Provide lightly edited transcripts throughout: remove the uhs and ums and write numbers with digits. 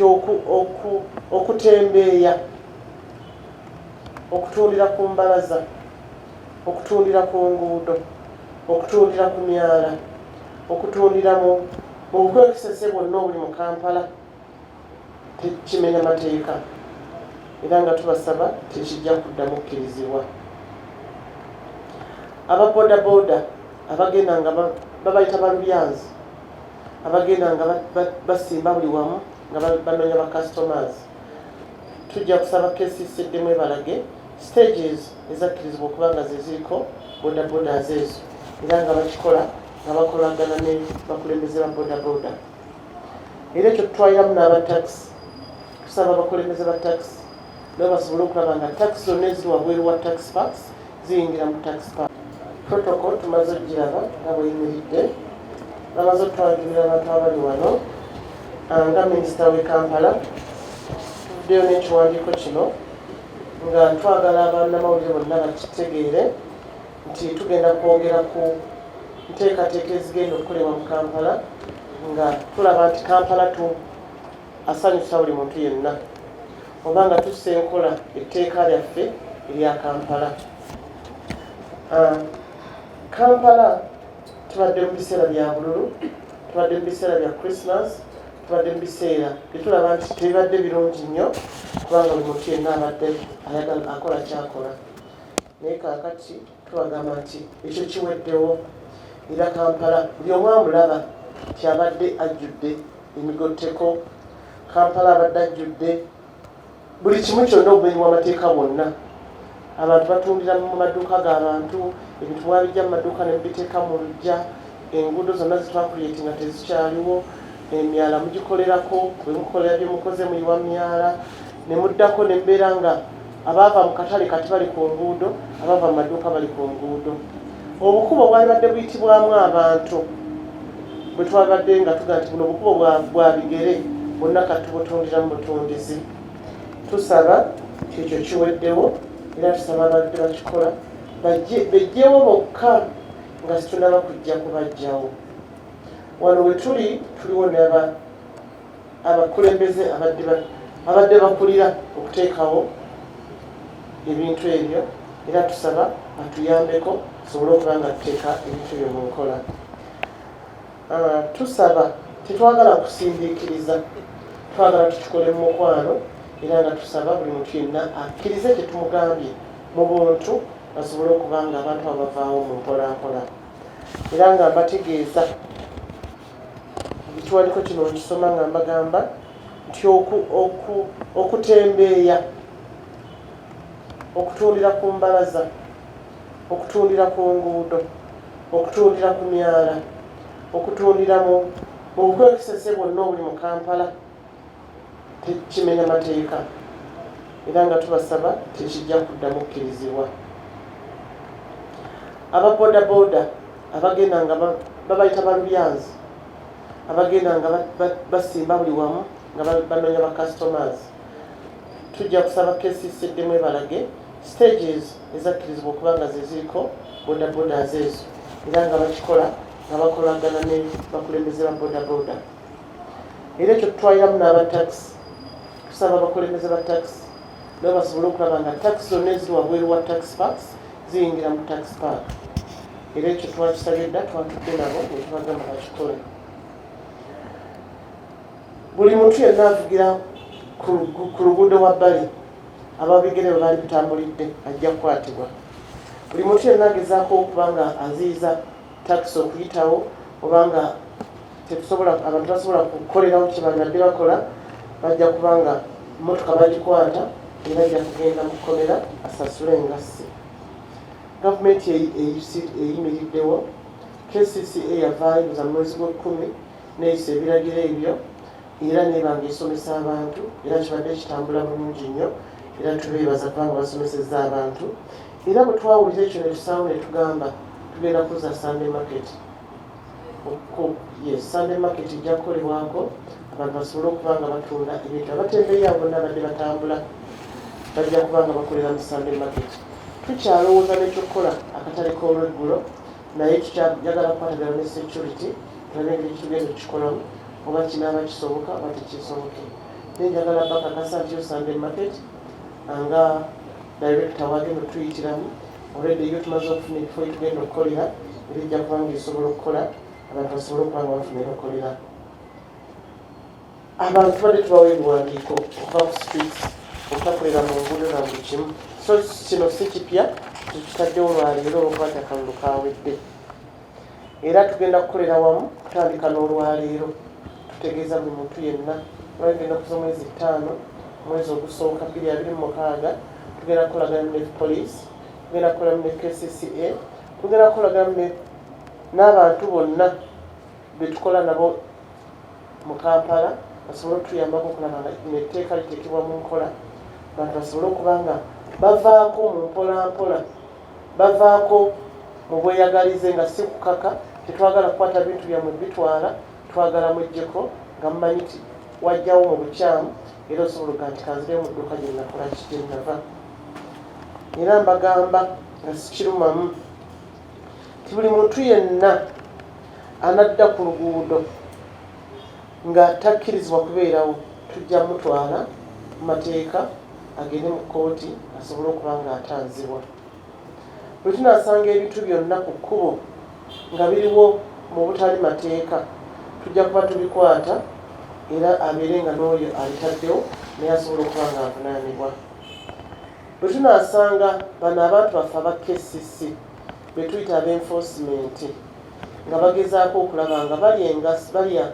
nti okutembeeya, okutundira ku mbalaza, okutundira ku nguudo, okutundira ku myala, okutundira mu bukwekisese bwonna obuli mu Kampala tekimenya mateeka, era nga tubasaba tekijja kuddamu kukkirizibwa. Ababodaboda abagenda nga babayita balubyanzi, abagenda nga basimba buli wamu nga banoonya ba customers, tujja kusaba KCC eddemu ebalage stages ezakkirizibwa okuba nga ziriko bodabodas ezo, era nga bakikola nga bakolagana ne bakulembeze ba bodaboda. Era ekyo tutwaliramu n'abataxi, tusaba abakulembeze ba taxi nabo basobole okulaba nga taxi zonna eziri wabweru wa tax parks ziyingira mu tax park. Protocol tumaze ogiraba nga bweyimiridde, bamaze okutwajulira abantu abali wano nga minisita w'e Kampala. Tuddeyo n'ekiwandiiko kino nga twagala abannamawulire bonna bakitegeere nti tugenda kwogera ku nteekateeka ezigenda okukolebwa mu Kampala, nga tulaba nti Kampala asanyusa buli muntu yenna, oba nga tussa enkola etteeka lyaffe erya Kampala. Kampala tubadde mu biseera bya bululu, tubadde mu biseera bya Christmas, tubadde mu biseera byetulaba nti tebibadde birungi nnyo, kubanga buli muntu yenna abadde ayagala akola kyakola. Naye kaakati tubagamba nti ekyo kiweddewo, era Kampala buli omu amulaba kyabadde ajjudde emigotteko, Kampala abadde ajjudde buli kimu kyonna obumenyi bw'amateeka bwonna. Abantu batundira mu maduuka g'abantu, ebintu mwabijja mu maduuka ne mubiteeka mu luggya, enguudo zonna zitwakuliyeti nga tezikyaliwo, emyala mugikolerako, bwe mukolera bye mukoze muyiwa myala, ne muddako ne mbeera nga abaava mu katale kati bali ku nguudo, abaava mu maduuka bali ku nguudo. Obukubo bwali badde buyitibwamu abantu, bwe twabadde nga tuga nti buno obukubo bwa bigere bonna kati tubutundira mu butundizi. Tusaba kyekyo kiweddewo, era tusaba abadde bakikola bejjewo bokka nga situnaba kujja kubajjawo. Wano we tuliwo abakulembeze abadde bakulira okuteekawo ebintu ebyo, era tusaba batuyambeko tusobole okuba nga tuteeka ebintu ebyo mu nkola. Tusaba tetwagala kusindiikiriza, twagala tukikole mu mukwano, era nga tusaba buli muntu yenna akkirize kye tumugambye mu buntu, basobole okuba nga abantu abavaawo mu mpolampola. Era nga mbategeeza ekiwandiiko kino nkisoma nga mbagamba nti okutembeeya, okutundira ku mbalaza, okutundira ku nguudo, okutundira ku myala, okutundira mu bukwekisese bwonna obuli mu Kampala tekimenya mateeka, era nga tubasaba tekijja kuddamu kukkirizibwa. Ababodaboda abagenda nga babayita balubyanzi, abagenda nga basimba buli wamu nga banoonya ba customers, tujja kusaba KCC eddemu ebalage stages ezakkirizibwa okuba nga ziriko bodabodas ezo, era nga bakikola nga bakolagana ne bakulembeze ba bodaboda. Era ekyo tutwaliramu n'abataxi, tusaba abakulembeze ba taxi nabo basobole okulaba nga taxi zonna eziri wabweru wa tax parks ziyingira mu tax park. Era ekyo twakisabye dda, twatudde nabo ne tubagamba bakikole. Buli muntu yenna avugira ku luguudo wa bbali, ababigere bwe bali butambulidde ajja kukwatibwa. Buli muntu yenna agezaako okuba nga aziyiza taxi okuyitawo, oba nga abantu basobola kukolerawo kye babadde bakola, bajja kuba nga emmotoka bagikwata era ajja kugenda mu kkomera asasule engassi. Gavumenti eyimiriddewo, KCCA yavaayo mu mwezi gw'Ekkumi n'eyisa ebiragiro ebyo, era nebanga esomesa abantu, era kibadde kitambula bulungi nnyo, era tubeebaza kubanga basomesezza abantu. Era bwe twawulira ekyo ne tusaawo ne tugamba tugenda kuza Sunday market. Sunday market ejja kukolebwako abantu basobole okuba nga batunda ebintu. Abatembeeya bonna badde batambula bajja kuba nga bakolera mu Sunday market. Tukyalowooza n'ekyokukola akatale k'olweggulo, naye tukyagala kukwatagana ne security tulabe engeri tugenda okukikolamu, oba kinaaba kisoboka oba tekisoboke. nenjagala bakakasa nti yo Sunday market nga director wagenda tuyitiramu already yo tumaze okufuna ebifo tugenda okukolera erijja kubanga esobola okukola abantu basobola okuba nga bafunira okukolera abantu badde tubawa ebiwandiiko okuva ku streets okutakolera mu nguudo na buli kimu so kino si kipya tukitaddewo olwaleero olwokuba akalulu kawedde era tugenda kukolera wamu kutandika n'olwaleero tutegeeza buli muntu yenna olwagenda okuza omwezi 5 mwezi ogusooka 2026 tugenda kukolagana ne police tugenda kukolagana ne KCCA tugenda kukolagana n'abantu bonna betukola nabo mu Kampala basobole okutuyambako okulaba nga etteeka liteekebwa mu nkola abantu basobole okuba nga bavaako mu mpolampola bavaako mu bweyagalize nga si kukaka tetwagala kukwata bintu byammwe bitwala twagala mwejjeko nga mumanyi ti wajjawo mu bukyamu era osobola okuga nti kanzire mu dduuka gye nakola kigye nava era mbagamba nga sikirumamu ti buli muntu yenna anadda ku luguudo nga takkirizibwa kubeerawo tujja mutwala mu mateeka agende mu kkooti asobole okuba nga atanzibwa bwe tunasanga ebintu byonna ku kkubo nga biriwo mu butali mateeka tujja kuba tubikwata era abeere nga n'oyo alitaddewo naye asobola okuba nga avunaanibwa bwe tunasanga bano abantu baffe aba KCC be tuyita aba enforcement nga bagezaako okulaba nga balya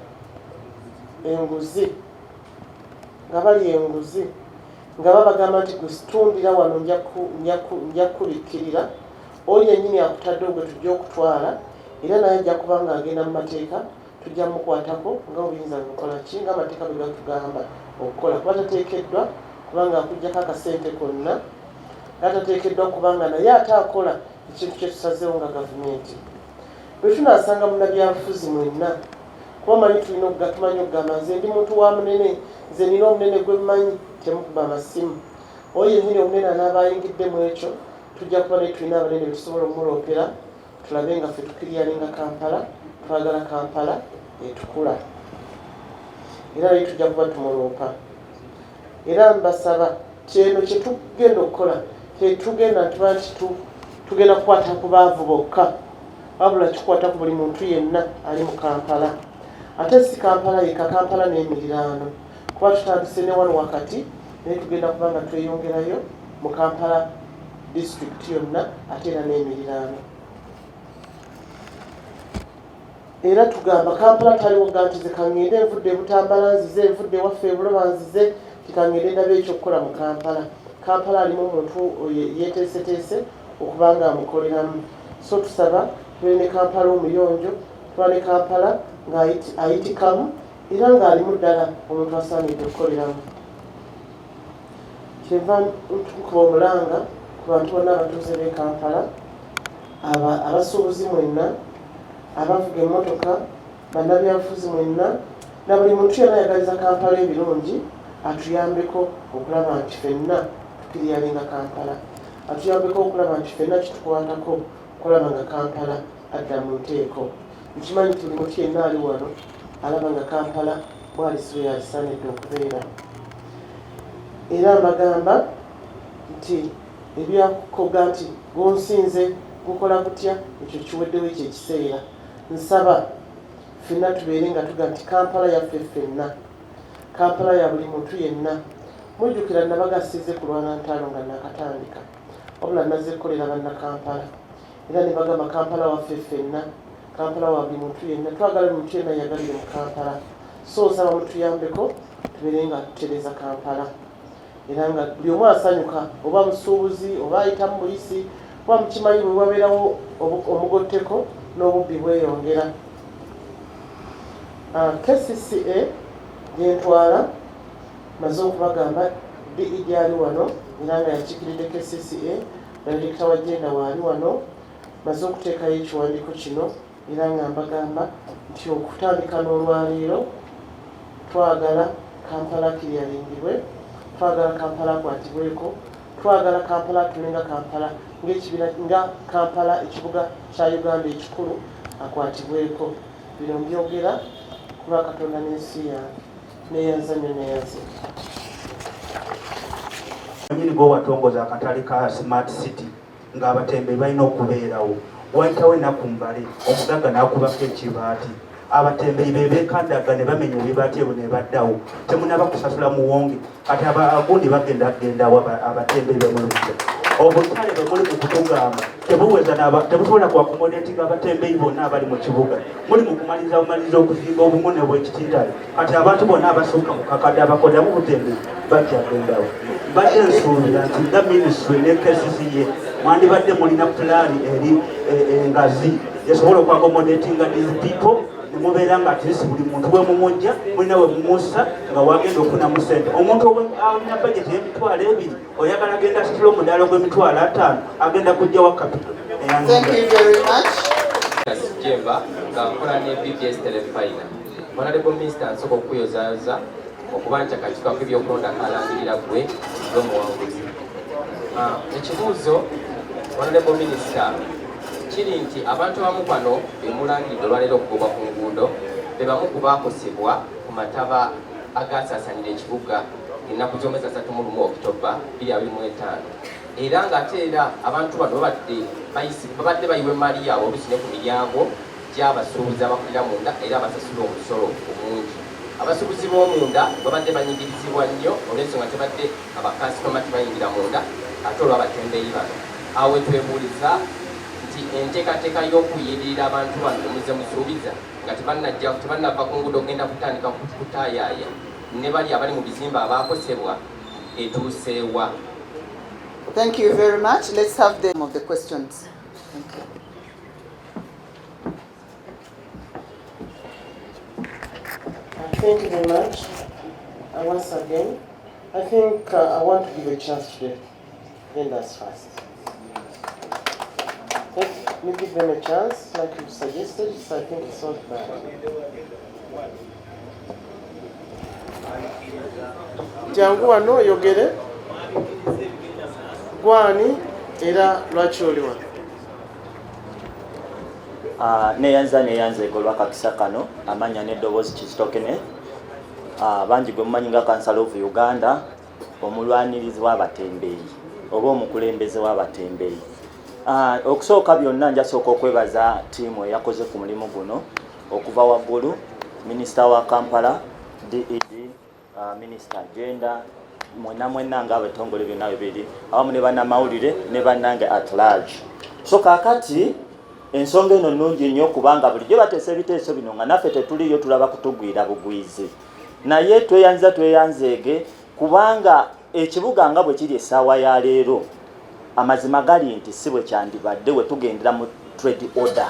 enguzi nga babagamba nti gusitundira wano nja kubikkirira oli yennyini akutaddewo gwe tujja okutwala era naye ajja kuba nga agenda mu mateeka tujja mukwatako nga obuyinza bukola ki nga amateeka bwe gatugamba okukola kuba tateekeddwa kubanga akuggyako akasente konna atateekeddwa kubanga naye ate akola ekintu kye tusazeewo nga gavumenti bwe tunasanga munnabyabufuzi mwenna kuba manyi tumanyi okugamba nze ndi muntu wa munene nze nina omunene gwe mmanyi temukuba amasimu oyo yennyini omunene anaaba ayingiddemu ekyo tujja kuba naye tulina abanene betusobola omulopera tulabe nga ffe tukiryalinga Kampala twagala Kampala etukula era naye tujja kuba tumuloopa era mbasaba kyeno kye tugenda okukola tetugenda ntuba nti tugenda kukwata ku baavu bokka wabula kikwata ku buli muntu yenna ali mu Kampala ate si Kampala yeka Kampala n'emiriraano kuba tutandise ne wano wakati naye tugenda kuba nga tweyongerayo mu Kampala district yonna ate era n'emiriraano era tugamba Kampala taliwo ga nti zikangende envudde Butambala nzize envudde waffe Buloba nzize kikangende ndaba ekyokukola mu Kampala Kampala alimu omuntu yeteeseteese okuba nga amukoleramu so tusaba tube ne Kampala omuyonjo tuba ne Kampala ng'ayitikamu era ng'alimu ddala omuntu asaanidde okukoleramu kyenva ntukuba omulanga ku bantu bonna abatuuze b'e Kampala abasuubuzi mwenna abavuga emmotoka bannabyabufuzi mwenna na buli muntu yonna ayagaliza Kampala ebirungi atuyambeko okulaba nti ffenna tukiryalinga Kampala atuyambeko okulaba nti ffenna kitukwatako okulaba nga Kampala adda mu nteeko nkimanyi tuli muti yenna ali wano alaba nga Kampala bwalisiwe yalisaanidde okubeera era mbagamba nti ebyakukoga nti gonsinze gukola gutya ekyo kiweddewo ekyo ekiseera nsaba ffenna tubeere nga tuga nti Kampala yaffe ffenna Kampala ya buli muntu yenna mujjukira nabagasize ku lwanantaano nga nakatandika wabula nazze kukolera banna Kampala era ne bagamba Kampala waffe ffenna Kampala wa buli muntu yenna twagala buli muntu yenna yagalire mu Kampala so nsaba mutuyambeko tubeere nga tutereza Kampala era nga buli omu asanyuka oba musuubuzi oba ayita mu buyisi kuba mukimanyi bwe wabeerawo omugotteko n'obubbi bweyongera KCCA gyentwala maze okubagamba DE gyali wano era nga yakiikiridde KCCA dalekita wa genda waali wano maze okuteekayo ekiwandiiko kino era nga mbagamba nti okutandika n'olwaleero twagala Kampala kiryalingibwe twagala Kampala akwatibweko twagala Kampala tulenga Kampala nga Kampala ekibuga kya Uganda ekikulu akwatibweko bino mbyogera kuba Katonda n'ensi yange neyanzanyo neyanze nyini go watongoza akatale ka smart city ng'abatembeeyi balina okubeerawo wayitawo ennaku mbale omugagga n'akubako ekibaati abatembeeyi be beekandaga ne bamenya ebibaati ebyo ne baddawo temunaba kusasula muwonge kati abagundi bagendawo abatembeeyi bemuluja obutale bwe muli mu kutugamba tebusobola kuakomodetinga abatembeeyi bonna abali mu kibuga muli mu kumaliriza okuzimba obumune bw'ekitindale kati abantu bonna abasukka mu kakadde abakodamu butembeeyi bajjagendawo badde nsuubira nti nga minisitule ne KCCA mwandibadde mulina pulaani eri engazi esobola okuakomodetinga these people mubeera nga atirisi buli muntu we mumujja mulina we mumussa nga wagenda okufunamu sente omuntu alina bajeti y'emitwalo 2 oyagala agenda asitula omudaala gw'emitwalo 5 agenda kujjawa kapito. Thank you very much. Jemba ngakola ne BBS telefina honorable minister nsoko okuyozaayoza okuba nkyakakika kw'ebyokulonda kalangirira gwe ng'omuwanguzi. Ekibuuzo honorable minister kiri nti abantu abamu bano bemulangiridde olwaleero okugobwa ku nguudo be bamu ku baakosebwa ku mataba agasaasanira ekibuga ennaku z'omwezi 31 Oktoba 2025 era ng'ate era abantu bano babadde bayiwa emmali yaabwe oluusi ne ku miryango gy'abasuubuzi abakulira munda era basasula omusolo omungi. Abasuubuzi b'omunda babadde banyigirizibwa nnyo olw'ensonga tebadde abakasitoma tebayingira munda ate olw'abatembeeyi bano. Awo twebuuliza nti enteekateeka y'okuyirira abantu bano muze musuubiza nga tebannava ku nguudo ogenda kutandika kutaayaaya ne bali abali mu bizimba abaakosebwa etuuseewa. Thank you very much. Let's have them of the questions. Thank you. Thank you very much. Once again, I think I want to give a chance to the vendors first. Let me give them a chance, like you suggested, so I think it's not bad. Jangu wano yogere. Gwani era lwaki oli wano? neyanze golwa kakisa kano amanya n'eddoboozi Kizitokene bangi gwe mumanyi nga Kansala of Uganda omulwanirizi w'abatembeeyi oba omukulembeze w'abatembeeyi. Okusooka byonna njasooka okwebaza ttiimu eyakoze ku mulimu guno okuva waggulu minisita wa Kampala DED minisita agenda mwenna ng'abetongole byonna bibiri awamu ne bannamawulire ne bannange at large. So kaakati ensonga eno nnungi nnyo kubanga bulijjo bateesa ebiteeso bino nga naffe tetuliyo tulaba kutugwira bugwizi naye tweyanzeege kubanga ekibuga nga bwe kiri essaawa ya leero amazima gali nti si bwe kyandibadde we tugendera mu trade order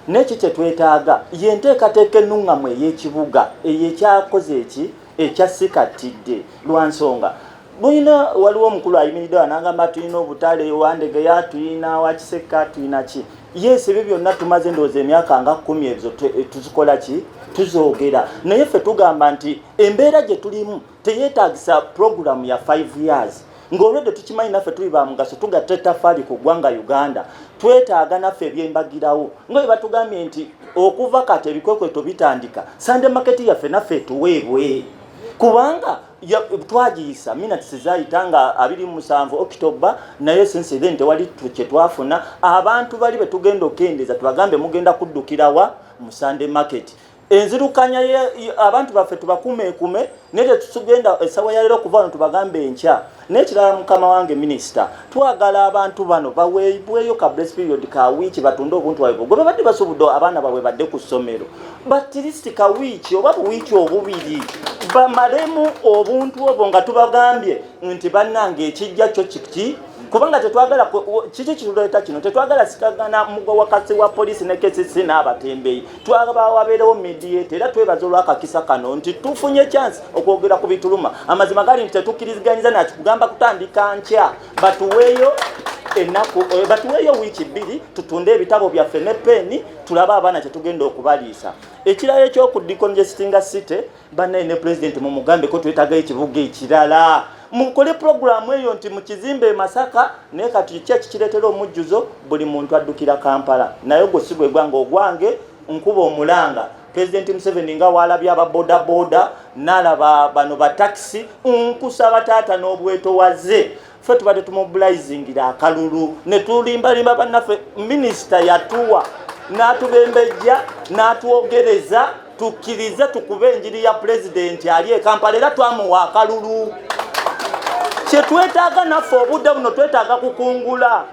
n'eki kye twetaaga yenteekateeka ennuŋŋamu ey'ekibuga eyekyakoze ekyasikatidde lwa nsonga bulina waliwo omukulu ayimiridde wanagamba tulina obutale Wandegeya tulina Wakiseka tulina ki yes ebyo byonna tumaze ndowooza emyaka nga 10 ezo tuzikola ki tuzoogera naye ffe tugamba nti embeera gye tulimu teyeetaagisa programu ya 5 years ng'olwedde tukimanyi naffe tuli ba mugaso tugatta ettaffaali ku ggwanga Uganda twetaaga naffe ebyembagirawo nga bwe batugambye nti okuva kati ebikwekweto bitandika Sunday market yaffe naffe tuweebwe kubanga twagiyisa minutes zayitanga 27 Oktoba naye since then tewali kye twafuna abantu bali betugenda okendeza tubagambe mugenda kuddukirawa mu Sunday market enzirukanya abantu baffe tubakume nete tugenda esawa ya leero kuva wano tubagambe enkya n'ekirala mukama wange minisita twagala abantu bano baweebweyo ka bless period ka wiiki batunde obuntu bwabwe gwe babadde basobodde abaana baabwe badde ku ssomero but listi ka wiiki oba buwiiki obubiri bamalemu obuntu obwo nga tubagambye nti bannange ekijja kyo kiki kubanga tetwagala kiki kituleeta kino tetwagala sikagana mugo wakati wa polisi ne KCC n'abatembeeyi twagala wabeerewo mediator era twebaza olw'akakisa kano nti tufunye chance okwogera ku bituluma amazima gali nti tetukkiriziganyiza nakikugamba kutandika nkya batuweeyo ennaku batuweeyo wiiki 2 tutunde ebitabo byaffe ne peni tulaba abaana kyetugenda okubaliisa ekirala ekyokudicongestinga city bannaye ne president mumugambe ko twetaaga ekibuga ekirala mukole programu eyo nti mukizimbe Masaka naye kati kikireetera omujjuzo buli muntu addukira Kampala naye gwe si gwe gwange ogwange nkuba omulanga President Museveni nga walabya aba boda nalaba bano ba taxi nkusaba taata n'obwetowaze ffe tubadde tumobilizingira akalulu ne tulimbalimba bannaffe minisita yatuwa n'atubembejja n'atwogereza tukkirize tukube enjiri ya pulezidenti ali e Kampala era twamuwa akalulu kyetwetaaga naffe obudde buno twetaaga kukungula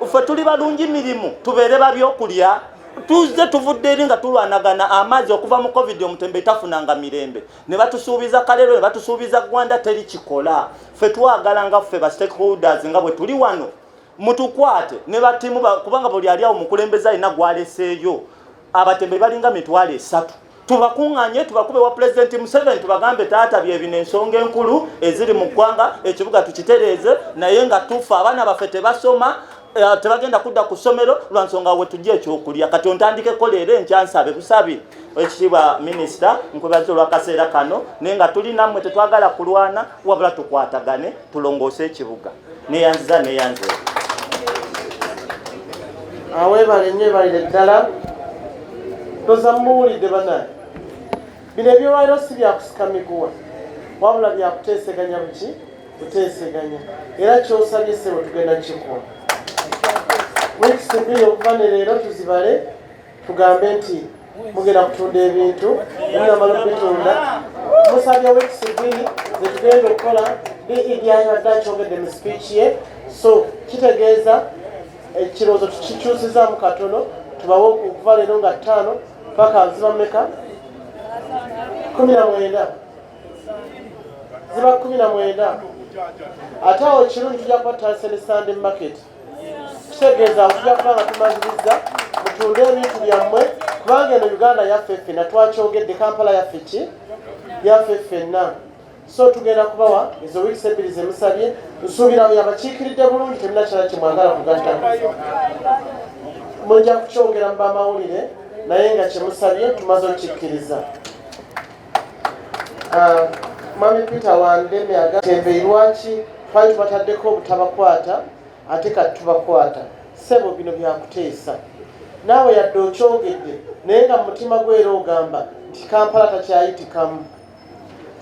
ffe tuli balungi mirimu tubeere babyokulya tuze tuvudde eri nga tulwanagana amazzi okuva mu covid omutembe tafunanga mirembe ne batusuubiza kalero ne batusuubiza gwanda teri kikola ffe twagala nga ffe ba stakeholders nga bwe tuli wano mutukwate ne batimu kubanga buli ali awo mukulembeza alina gwaleseeyo abatembe balinga mitwalo 3 tubakunganye tubakube wa President Museveni tubagambe taata bye bino ensonga enkulu eziri mu ggwanga ekibuga tukitereeze naye nga tufa abaana baffe tebasoma tebagenda kudda ku ssomero lwa nsonga we tujja ekyokulya kati ontandikeko leero enkyansabe busabi ekitiibwa minisita nkwebaza olwakaseera kano naye nga tuli nammwe tetwagala kulwana wabula tukwatagane tulongoose ekibuga neyanziza neyanze aweebale nnyo ebalire ddala toza muwulidde banaye bino ebyolwaliro si byakusika miguwa wabula byakuteeseganya buki kuteeseganya era kyosabye sebo tugenda kikola weeks 2 okuva ne leero tuzibale tugambe nti mugenda kutunda ebintu munamala okubitunda musabye weeks 2 zetugenda okukola ibyayibadde akyogedde mu speech ye so kitegeeza ekirowoozo tukikyusizaamu katono tubawo okuva leero nga 5 paka ziba mmeka 19 ziba 19 ate awo ekirungi tujja kuba tansene Sunday market kitegeeza tujja kuba nga tumaliriza mutunde ebintu byammwe kubanga eno Uganda yaffe ffenna twakyogedde Kampala yaffe ki yaffe ffenna so tugenda kubawa ezo weeks 2 zemusabye nsuubira yabakiikiridde bulungi temuna kirala kyemwagala kugatta mujja kukyogera mu bamawulire naye nga kyemusabye tumaze okukikkiriza Mwami Peter Wandeme agatembe lwaki twali tubataddeko obutabakwata ate kati tubakwata sebo bino byakuteesa naawe yadde okyogedde naye nga mu mutima gwera ogamba nti Kampala takyayitikamu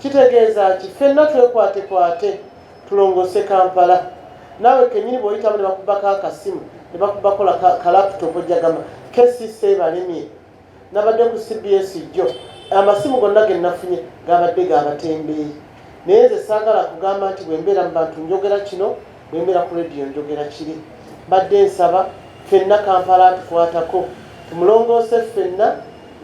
kitegeeza ki ffenna twekwatekwate tulongoose Kampala naawe kenyini bw'oyitamu ne bakubako akasimu ne bakubakola kalaputopu ojja gamba KCC ebalemye nabadde ku CBS jjo amasimu gonna ge nafunye gabadde gabatembeeyi naye nze saagala kugamba nti bwe mbeera mu bantu njogera kino bwe mbeera ku rediyo njogera kiri badde nsaba ffenna Kampala tukwatako tumulongoose ffenna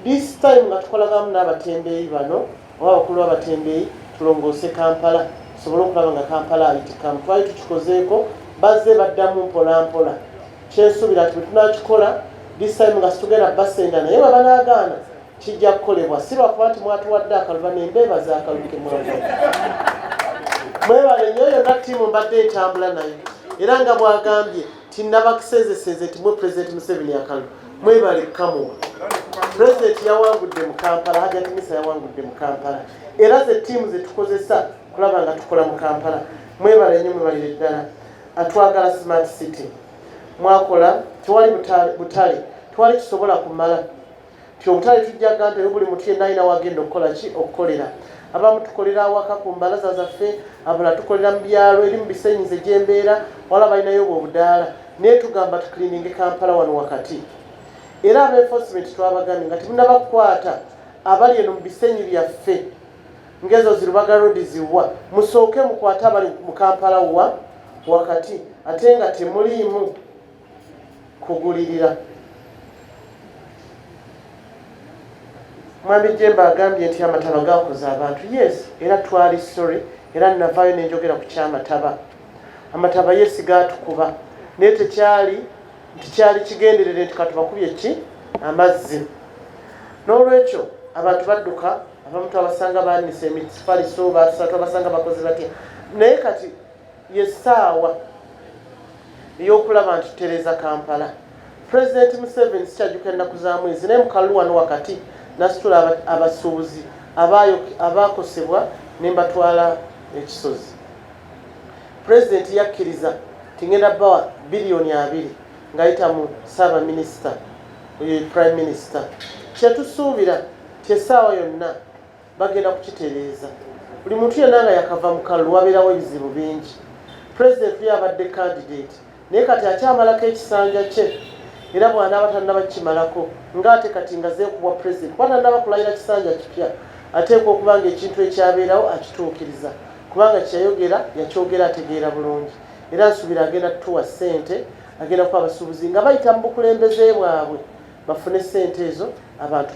this time nga tukolagamu n'abatembeeyi bano oba abakulu b'abatembeeyi tulongoose Kampala tusobole okulaba nga Kampala ayitikamu twali tukikozeeko bazze baddamu mpola mpola kyensuubira nti bwe tunakikola this time nga situgenda basenda naye bwe banaagaana kijja kukolebwa si lwakuba nti mwatuwadde akaluba nembeebaza akaluke mwava mwebale nnyo yonna ttiimu mbadde etambula naye era nga bwagambye tinnabakisezeseze nti mwe President Museveni akalu mwebale kamuwa President yawangudde mu Kampala Hajjati Misa yawangudde mu Kampala era ze ttiimu zetukozesa kulaba nga tukola mu Kampala mwebale nnyo mwebalire ddala atwagala smart city mwakola tewali butale tewali kisobola kumala kyobutale tujjaga nti buli mutu yenna alina wagenda okukola ki okukolera abamu tukolera awaka ku mbalaza zaffe abula tukolera mu byalo eri mu bisenyize gy'embeera wala balinayo obudaala naye tugamba tukilininge Kampala wano wakati era aba enforcement twabagambye nga temunabakukwata abali eno mu bisenyi byaffe ngezo zirubaga road ziwa musooke mukwate abali mu Kampala wa wakati ate nga temuliimu kugulirira Mwami Jemba agambye nti amataba gakoze abantu yes era twali sorry era navaayo nenjogera ku kyamataba amataba yes gatukuba naye tekyali kigenderere nti katubakubye ki amazzi n'olwekyo abantu badduka abamu twabasanga baanise emifaliso basatu abasanga bakoze batya naye kati yessaawa ey'okulaba nti tutereeza Kampala President Museveni sikyajjuka ennaku za mwezi naye mukalulu wano wakati nasitula abasuubuzi abakosebwa nembatwala ekisozi President yakkiriza tingenda bawa biliyoni 2 ng'ayita mu Ssaabaminisita Prime Minister kyetusuubira essaawa yonna bagenda kukitereeza. Buli muntu yenna nga yakava mu kalulu wabeerawo ebizibu bingi. Pulezidenti yabadde candidate naye kati akyamalako ekisanja kye era bw'anaaba tannaba kimalako ng'ate kati nga zeekubwa pulezidenti kuba tannaba kulayira kisanja kipya ateekwa okuba nga ekintu ekyabeerawo akituukiriza kubanga kyeyogera yakyogera ategeera bulungi era nsuubira agenda tuwa ssente agenda kuba abasuubuzi nga bayita mu bukulembeze bwabwe bafune ssente ezo abantu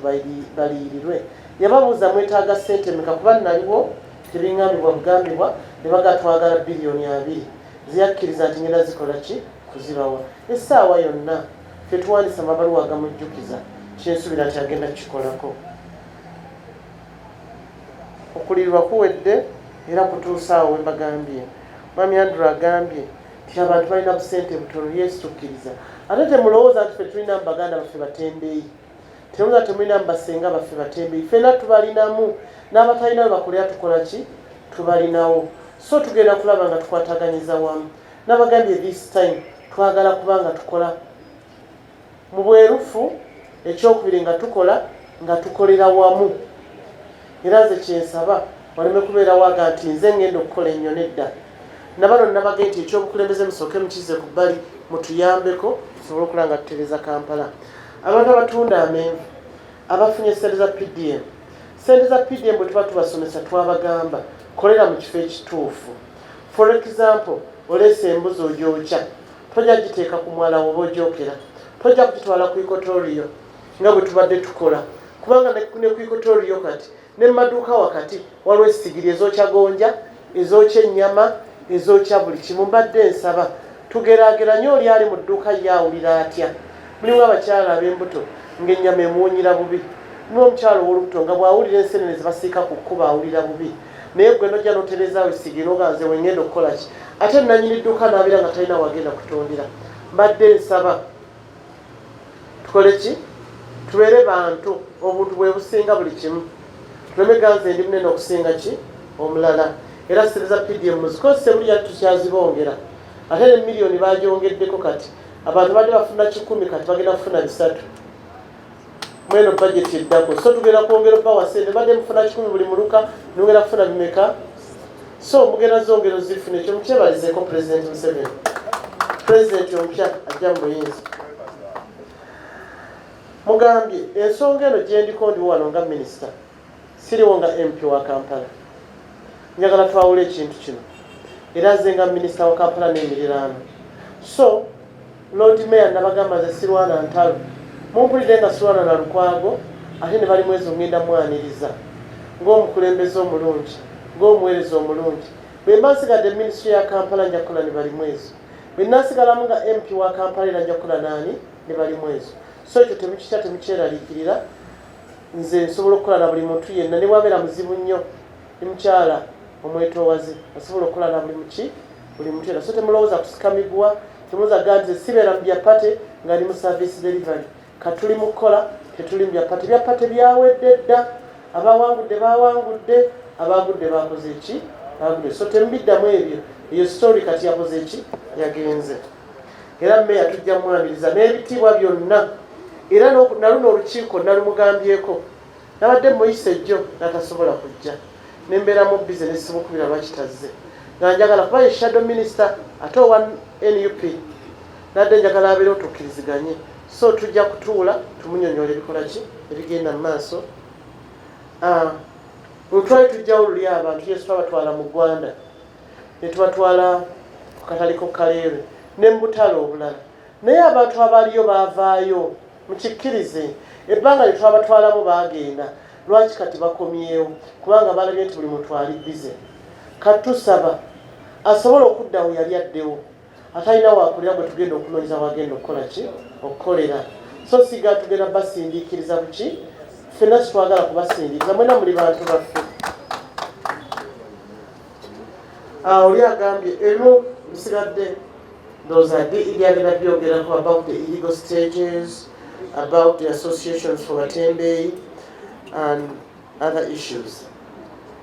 baliyirirwe. Yababuuza mwetaaga ssente meka kuba naliwo tebiŋŋambibwa bugambibwa ne bagatwagala biliyoni 2 ziyakkiriza nti ngenda zikola ki kuzibawa. Essaawa yonna fetuwandisa amabaluwa agamujjukiza kyensuubira nti agenda kukikolako. Okulirwa kuwedde era kutuusaawo we mbagambye. Mwami Andrew agambye nti abantu balina busente butono Yesu tukkiriza. Ate temulowooza nti ffe tulina mu baganda baffe batembeeyi. Temulowooza temulina mu basenga baffe batembeeyi. Ffenna tubalinamu n'abatalina bakolera tukola ki? Tubalinawo. So tugenda kulaba nga tukwataganyiza wamu. Nabagambye this time twagala kubanga tukola mu bwerufu ekyokubiri nga tukola nga tukolera wamu. Era nze kyensaba waleme kubeera waga nti nze ngenda okukola ennyo nedda. Nabano nabagambye nti ekyobukulembeze musooke mukize ku bbali mutuyambeko tusobole okulaba nga tutereeza Kampala. Abantu abatunda amenvu abafunye ssente za PDM. Ssente za PDM bwe tuba tubasomesa twabagamba kolera mu kifo ekituufu. For example, oleese embuzi ogyokya tojja giteeka ku mwala woba ogyokera tojja kugitwala ku ikotoriyo nga bwe tubadde tukola kubanga ne ku ikotoriyo kati ne maduuka wakati waliwo esigiri ezokya gonja ezokya ennyama ezokya buli kimu. Mbadde nsaba tugeraageranye oli ali mu dduuka yaawulira atya. Mulimu abakyala ab'embuto ng'ennyama emuwunyira bubi, mulimu omukyala ow'olubuto nga bw'awulira ensenene ze basiika ku kkuba awulira bubi. Naye gwe nojja n'otereezaawo esigiri n'oga nze wengenda okukola ki ate nannyini dduuka n'abeera nga talina wagenda kutondera. Mbadde nsaba tukole ki? Tubeere bantu obuntu bwe businga buli kimu. Tuleme ganze ndi munene okusinga ki omulala. Era ssente za PDM muzikozese buli tukyazibongera. Ate ne miliyoni bagyongeddeko kati. Abantu badde bafuna 10 kati bagenda kufuna 3. Mweno budget eddako. So tugenda kwongera bawa ssente badde mufuna 10 buli muluka nongera kufuna bimeka. So mugenda zongero zifune ekyo mukyebalizeko President Museveni. President ompya ajja mu buyinza. Mugambye ensonga eno gye ndiko ndi wano nga minisita siriwo nga MP wa Kampala. Njagala twawula ekintu kino era nze nga minisita wa Kampala n'emiriraano. So Lord Mayor nabagamba nze sirwana ntalo mumpulidde nga sirwana na Lukwago ate ne bali mwezi ngenda mwaniriza ng'omukulembeze omulungi ng'omuweereza omulungi. Bwe mbansigadde minisitule ya Kampala nja kukola ne bali mwezi. Bwe naasigalamu nga MP wa Kampala era nja kukola naani ne bali mwezi. So ekyo temukitya temukyeraliikirira. Nze nsobola okukola na buli muntu yenna ne bwabeera muzibu nnyo ne mukyala omwetoowaze asobola okukola na buli muki buli muntu yenna. So temulowooza kusikamibwa temulowooza ga nze sibeera mu byapate nga ndi mu service delivery. Katuli mu kukola tetuli mu byapate. Byapate byawedde dda. Abawangudde bawangudde abagudde bakoze eki bagudde. So tembiddamu ebyo eyo story kati yakoze eki yagenze. Era Meya tujja mwaniriza n'ebitiibwa byonna. Era naluno olukiiko nalumugambyeko nabadde muyise ejjo natasobola kujja nembeera mu bizinesi mukubira lwakitazze nga njagala kuba ye shadow minister ate owa NUP nadde njagala abeera otukkiriziganye. So tujja kutuula tumunyonyola ebikola ki ebigenda mu maaso. Olutwali tujjawo luli abantu Yesu twabatwala mu Gwanda ne tubatwala ku kataliko Kaleere ne mu butale obulala naye abantu abaliyo baavaayo mukikkirize ebbanga lye twabatwalamu baagenda lwaki kati bakomyewo kubanga balabye nti buli muntu ali bize. Katusaba asobola okuddawo yali addewo atalina waakulira gwe tugenda okunoonyeza wagenda okukola ki okukolera. So siga tugenda basindiikiriza buki ffenna kitwagala kubasindiikiriza mwena muli bantu baffe. Oli agambye ebimu bisigadde those are byagenda byogerako about the illegal stages, about the associations for Batembeeyi and other issues.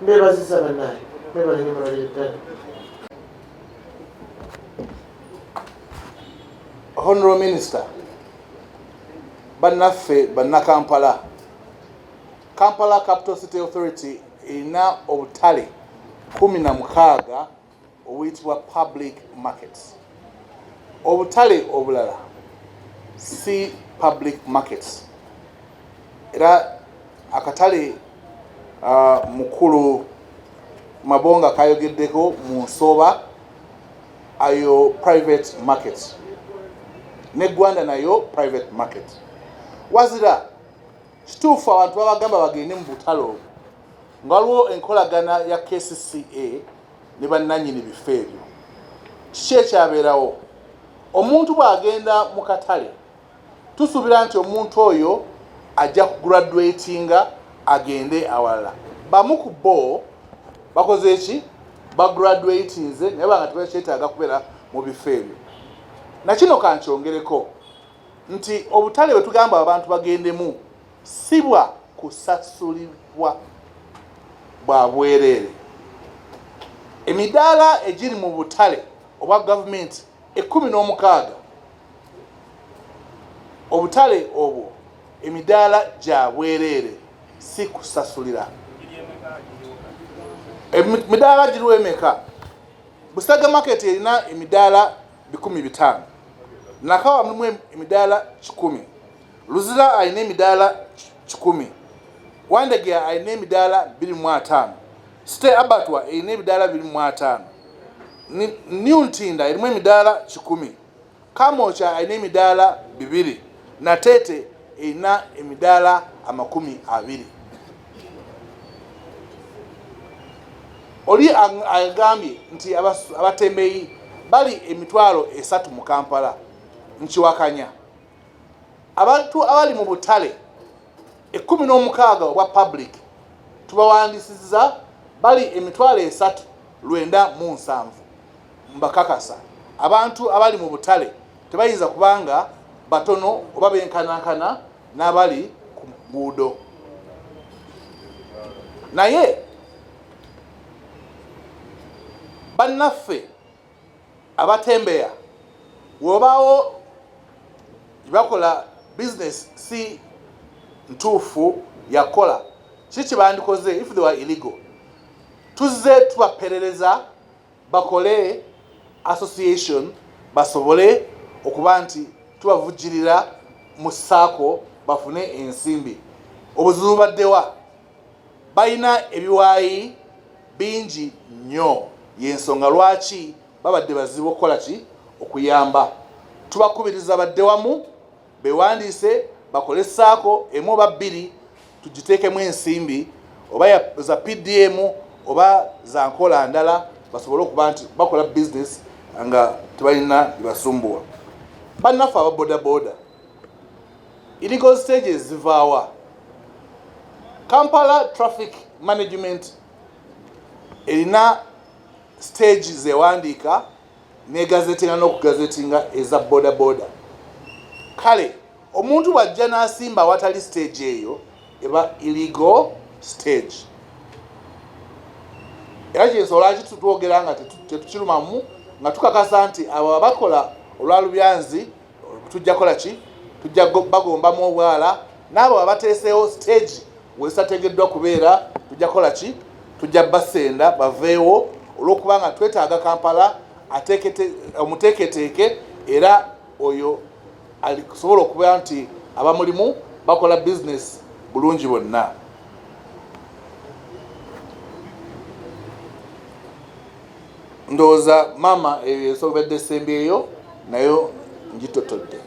Mbebaziza bannaye mbebalenye mulabire ddala. Honorable Minister, bannaffe bannakampala Kampala Capital City Authority erina obutale 16 obuyitibwa public markets. Obutale obulala si public markets. Era akatale mukulu Mabonga kayogeddeko mu Nsooba ayo private markets. Ne Gwanda nayo private market. Wazira kituufu abantu babagamba bagende mu butale obwo nga waliwo enkolagana ya KCCA ne bannannyini bifo ebyo. Kiki ekyabeerawo? Omuntu bw'agenda mu katale tusuubira nti omuntu oyo ajja kugraduatinga agende awalala. Bamu ku bo bakoze eki? Bagraduatinze naye banga tebakyetaaga kubeera mu bifo ebyo. Nakino kankyongereko nti obutale bwe tugamba abantu bagendemu si bwa kusasulibwa bwa bwereere. Emidaala egiri mu butale obwa gavumenti 16 obutale obwo emidaala gya bwereere si kusasulira. Emidaala giriwo emeka? Busaga market erina emidaala 15,000. Nakawa mulimu emidaala 10. Luzira alina emidaala 10. Wandege alina emidaala 25. Site Abatwa erina emidaala 25. New Ntinda erimu emidaala 10. Kamocha alina emidaala 2. Natete erina emidaala 20. Oli agambye nti abatembeyi bali emitwalo 3 mu Kampala. Nkiwakanya. Abantu abali mu butale 16 obwa public tubawandisiza bali emitwalo 3,907. Mbakakasa abantu abali mu butale tebayinza kubanga batono oba benkanankana n'abali ku nguudo. Naye bannaffe abatembeya wobaawo bakola business si ntuufu yakola kiki bandikoze if they were illegal tuzze tubaperereza bakole association basobole okuba nti tubavujjirira mu ssaako bafune ensimbi. Obuzibu baddewa balina ebiwaayi bingi nnyo y'ensonga lwaki babadde bazibu okukola ki okuyamba. Tubakubiriza baddewamu bewandiise bakole ssaako emu oba 2 tugiteekemu ensimbi oba za PDM oba za nkola ndala basobole okuba nti bakola business nga tebalina bibasumbuwa. Bannaffe aba bodaboda illegal stages zivaawa. Kampala Traffic Management erina stage zewandiika negazetinga n'okugazetinga eza bodaboda. Kale omuntu bw'ajja n'asimba awatali stage eyo eba illegal stage. Era kyensobola kitutwogera nga tetukirumamu nga tukakasa nti abo abakola olwalubyanzi tujja kola ki? Tujja bagombamu obwala n'abo abateeseewo stage wesategeddwa kubeera tujja kola ki? Tujja basenda baveewo olw'okuba nga twetaaga Kampala omuteeketeeke era oyo alikusobola okuba nti abamulimu bakola business bulungi bonna. Ndowooza mama eyo esobedde sembi eyo nayo ngitotodde.